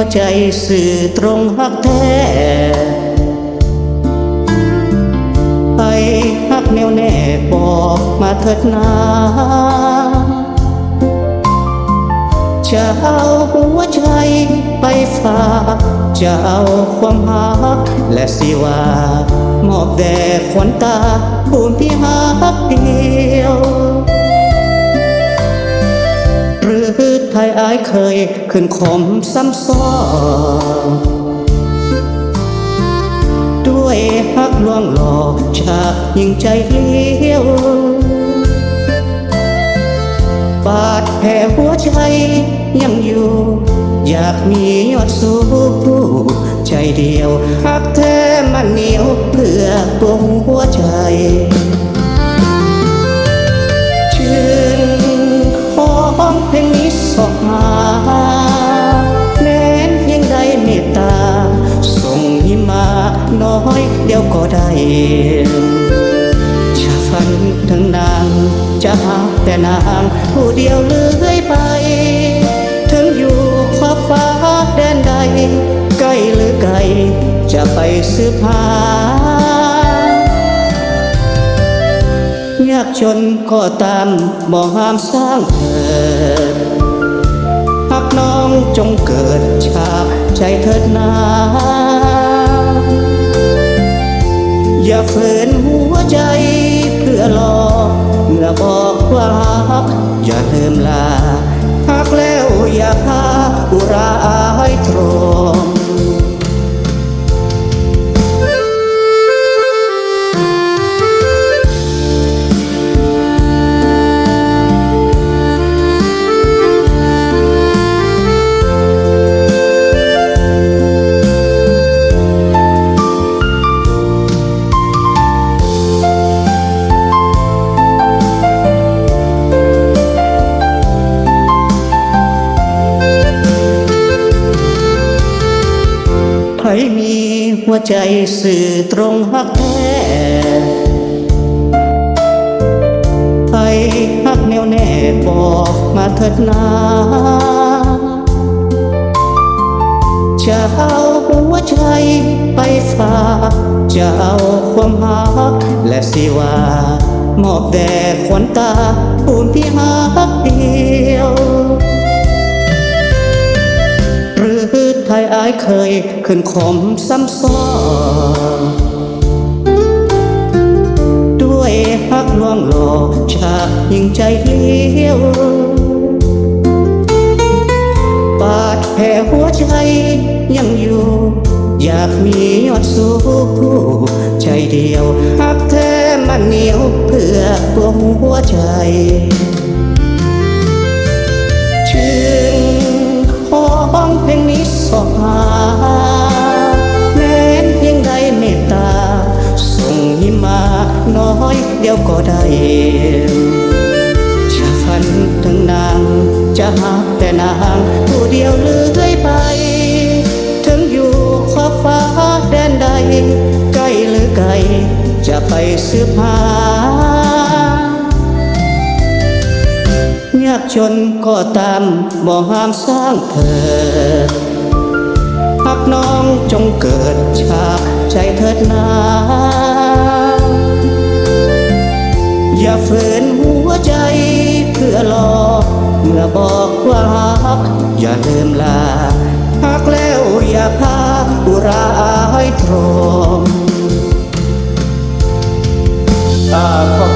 วใจสื่อตรงฮักแท้ไปฮักแนวแน่บอกมาเถิดนาจะเอาหัวใจไปฝากจะเอาความฮักและสิว่ามอบแด่ขวัญตาผู้ที่ฮักเดียวหรือไทยอายเคยขึ้นขมซ้ำซ้อนด้วยฮักลวงหลอกฉากยิ่งใจเลี้ยวบาดแผลหัวใจยังอยู่อยากมียอดสู้ผู้ใจเดียวฮักแท้มันเหนียวเพื่อปวงหัวใจชื่นของเพลงนี้สอบหาแม้นเพียงใดเมตตาส่งยิ้มมาน้อยเดียวก็ได้จะฝันถึงนางจะหาแต่นางผู้เดียวเลื่อยไปถึงอยู่ขอบฟ้าแดนใดใกล้หรือไกลจะไปสืบหายากจนก็ตามบ่ห้ามสร้างเถิดหากน้องจงเกิดชาติใจเถิดนาอย่าฝืนหัวใจเพื่อรอเมื่อบอกว่าฮักอย่าลืมลาฮักแล้วอย่าพาอุราให้ตรมใครมีหัวใจสื่อตรงฮักแท้ใครฮักแนวแน่บอกมาเถิดนาจะเอาหัวใจไปฝากจะเอาความฮักและสิว่ามอบแด่ขวัญตาผู้ที่ฮักเดียวหรือไทยอายเคยขึ้นขมซ้ำซ้อนด้วยฮักลวงหลอกฉากยิ่งใจเลี้ยวบาดแผลหัวใจยังอยู่อยากมียอดสู้ผู้ใจเดียวฮักแท้มันเหนียวเพื่อปวงหัวใจชื่นของเพลงนี้สอบหาแม้นเพียงใดเมตตาส่งยิ้มมาน้อยเดียวก็ได้จะฝันถึงนางจะหาแต่นางผู้เดียวเลื่อยไปถึงอยู่ขอบฟ้าแดนใดใกล้หรือไกลจะไปสืบหายากจนก็ตามบ่ห้ามสร้างเถิดหากน้องจงเกิดชาติใจเถิดนาอย่าฝืนหัวใจเพื่อรอเมื่อบอกว่าฮักอย่าลืมลาฮักแล้วอย่าพาอุราให้ตรมขอบ